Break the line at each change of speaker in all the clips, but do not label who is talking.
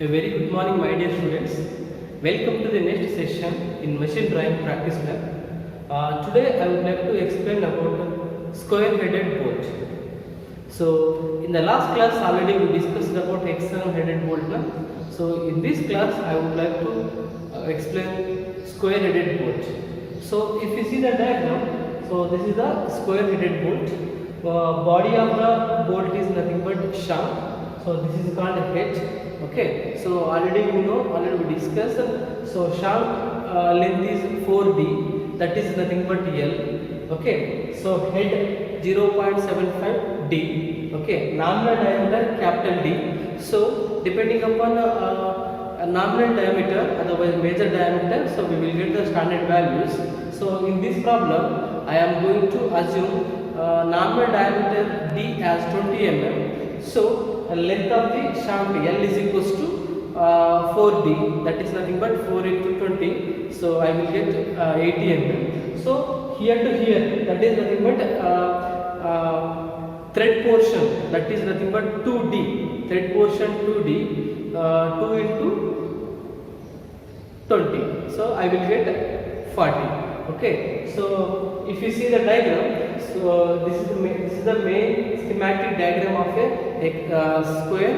A very good morning, my dear students. Welcome to the next session in machine drawing practice lab. Today I would like to explain about square-headed bolt. So in the last class already we discussed about hexagon-headed bolt. So in this class I would like to explain square-headed bolt. So if you see the diagram, so this is the square-headed bolt. Body of the bolt is nothing but shaft. So this is called a head. Okay, so already we discussed. So shaft length is 4d, that is nothing but L. Okay, so head 0.75 d. Okay, nominal diameter capital D. So depending upon nominal diameter, otherwise major diameter, so we will get the standard values. So in this problem I am going to assume nominal diameter D as 20 mm. So length of the shaft L is equals to 4d, that is nothing but 4 into 20. So I will get 80 mm. So here to here, that is nothing but thread portion, that is nothing but 2d. Thread portion 2d, 2 into 20. So I will get 40. Okay, so if you see the diagram, so this is the main schematic diagram of a square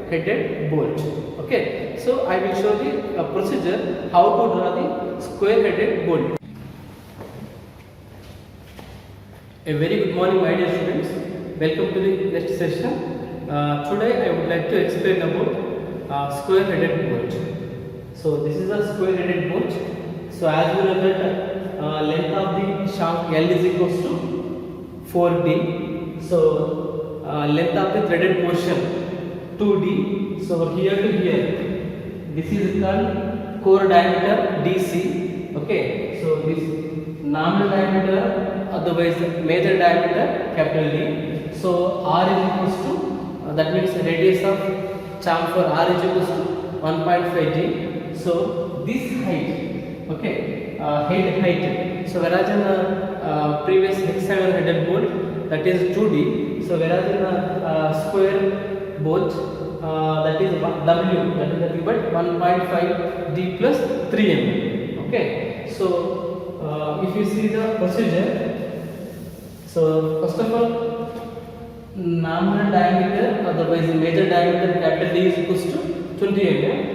headed bolt. Okay, so I will show the procedure how to draw the square headed bolt. A very good morning, my dear students. Welcome to the next session. Today I would like to explain about square headed bolt. So this is a square headed bolt. So as we know that length of the shaft L is equals to 4d. So length of the threaded portion 2d. So here to here, this is called core diameter DC. Okay, so this nominal diameter, otherwise major diameter capital D. So R is equals to that means radius of chamfer R is equals to 1.5 d. So this height, okay, head height. So whereas in previous hexagon headed bolt, that is 2d. So whereas in square bolt, that is W, that is nothing but 1.5 d plus 3 mm. Okay, so if you see the procedure, so first of all, nominal diameter, otherwise major diameter capital D is equals to 20 mm.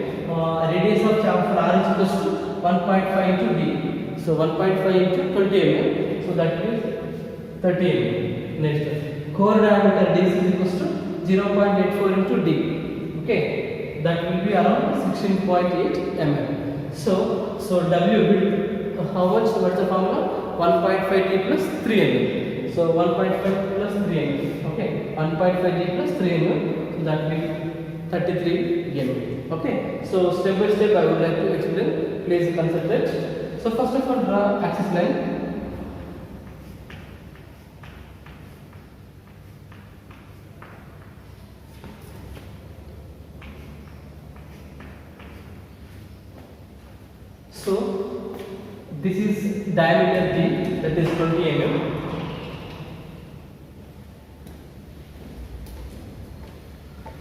Radius of chamfer R is equals to 1.5 into D. So 1.5 into 20 mm. So that is 30 mm. Next, core diameter D is equals to 0.84 into D. Okay, that will be around 16.8 mm. So W will how much? What's the formula? 1.5 D plus 3 mm. So 1.5 plus 3 mm. Okay, 1.5 D plus 3 mm. So that will be 33 mm. Okay, so step by step I would like to explain. Please concentrate. So first of all, draw axis line. So this is diameter D, that is 20 mm.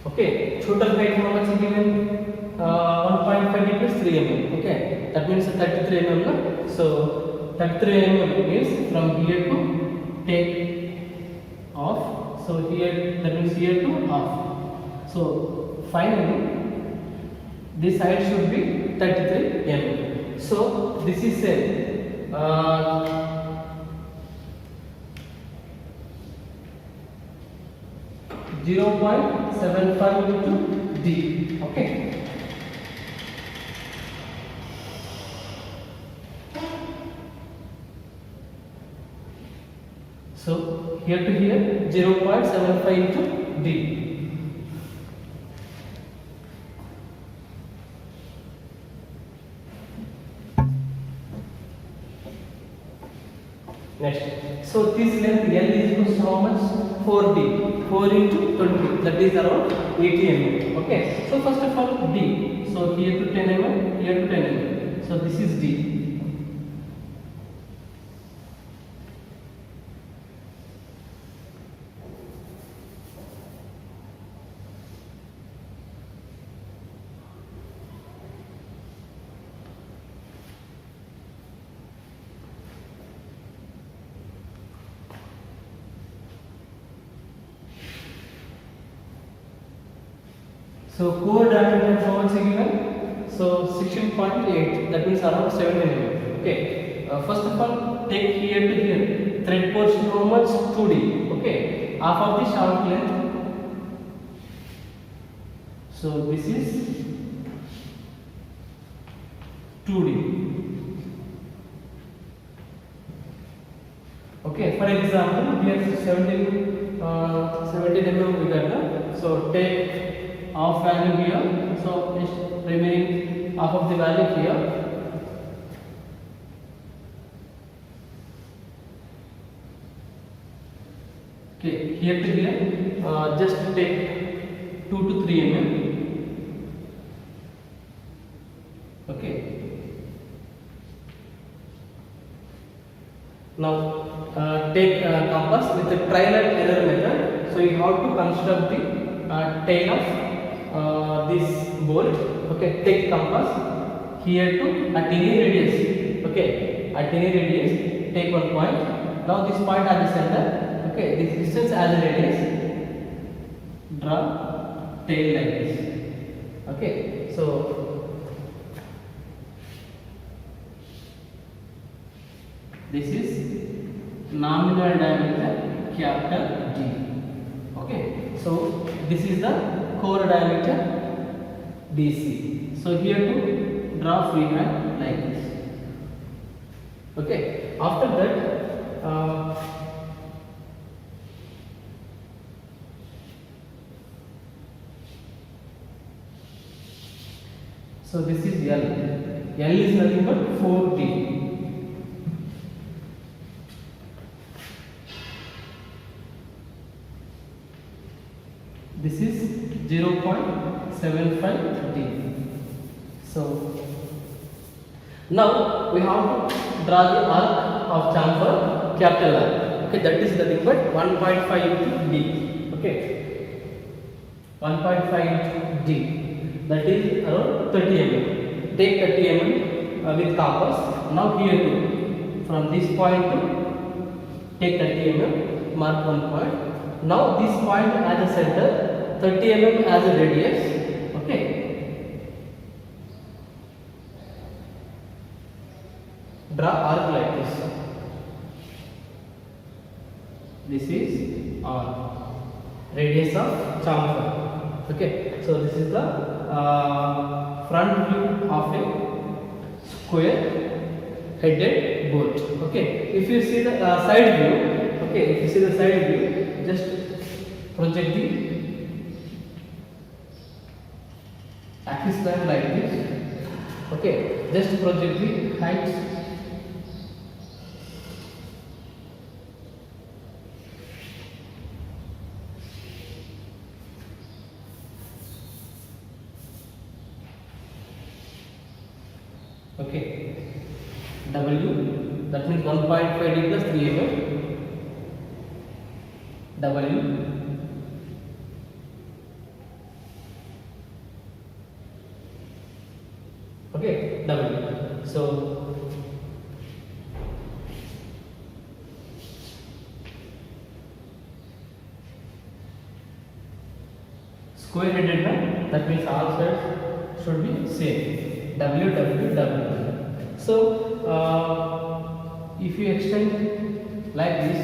Okay, total height how much is given? 1.5 d plus 3 mm. Okay, that means 33 mm. No? So 33 mm is from here to take off. So here, that means here to off. So finally, this height should be 33 mm. So this is say 0.75 into D. Okay. So here to here 0.75 into D. Next, so this length L is equals to how much? 4d. 4 into 20, that is around 80 mm. Okay, so first of all D. So here to 10 mm, here to 10 mm. So this is D. So core diameter how much is given? So 16.8, that means around 17 mm. Okay. First of all, take here to here. Thread portion how much? 2D. Okay. Half of the shaft length. So this is 2D. Okay. For example, here 17 mm we got. So take half value here. So just remaining half of the value here. Okay, here to here, just take 2 to 3 mm. Okay. Now take compass with the trial and error method. So you have to construct the tail of this bolt. Okay, take compass here to at any radius. Okay, at any radius, take one point. Now this point at the center. Okay, this distance as a radius. Draw tail like this. Okay, so this is nominal diameter capital D. Okay, so this is the core diameter DC. So here to draw freehand like this. Okay, after that so this is L. L is nothing but 4D. This is 0.75 D. So now we have to draw the arc of chamfer capital R. Okay, that is nothing but 1.5 into D. Okay, 1.5 into D. That is around 30 mm. Take 30 mm with compass. Now here too, from this point to take 30 mm, mark one point. Now this point as a center, 30 mm as a radius. Okay. Draw arc like this. This is radius of chamfer. Okay. So this is the front view of a square headed bolt. Okay, if you see the side view, okay, if you see the side view, just project the axis line like this. Okay, just project the height. Okay, W, that means 1.5 D plus 3 mm. W, okay, W. So square headed line, that means all sides should be same. W, W, W. So if you extend like this,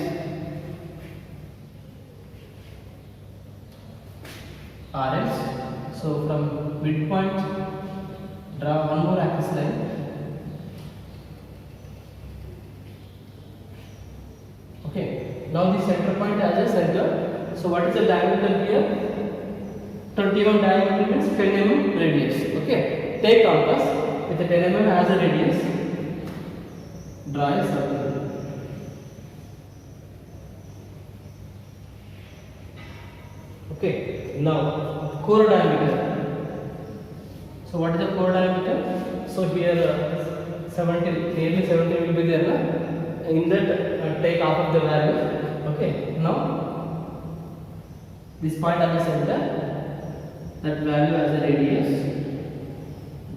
RS, so from midpoint draw one more axis line. Okay, now the center point as a center. So what is the diameter here? 21 diameter means 10 mm radius. Okay, take compass with the 10 mm as a radius. Draw a circle. Okay, now core diameter. So what is the core diameter? So here 70, nearly 70 will be there. Na? In that take half of the value. Okay, now this point at the center, that value as a radius.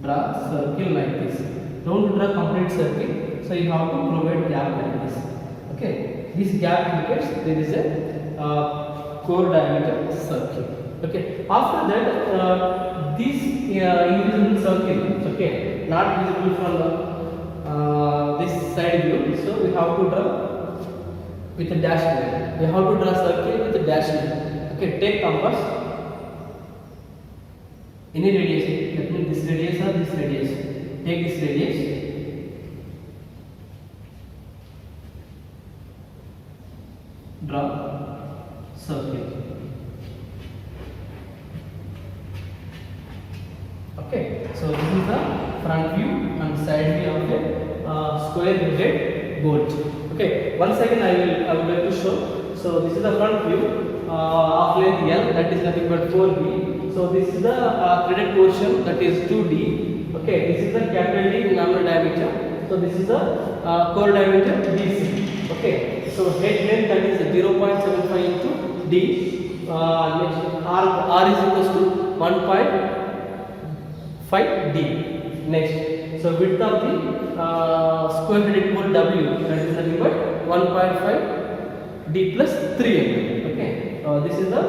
Draw circle like this. Don't draw complete circle. So you have to provide gap like this. Okay, this gap indicates there is a core diameter circle. Okay. After that, this invisible circle, okay, not visible from this side view. So we have to draw with a dash line. We have to draw circle with a dash line. Okay. Take compass. Any radius. That means this radius or this radius. Take this radius. Draw circle. Okay, so this is the front view and side view of a square-headed bolt. Okay, once again I would like to show. So this is the front view of length L, that is nothing but 4b. So this is the threaded portion, that is 2d. Okay, this is the capital D nominal diameter. So this is the core diameter BC. Okay, so head length, that is 0.75 into d. Next r is equals to 1.5 d. Next, so width of the square headed bolt W, that is nothing but 1.5 d plus 3 mm. Okay, this is the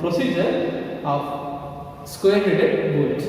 procedure of square headed bolt.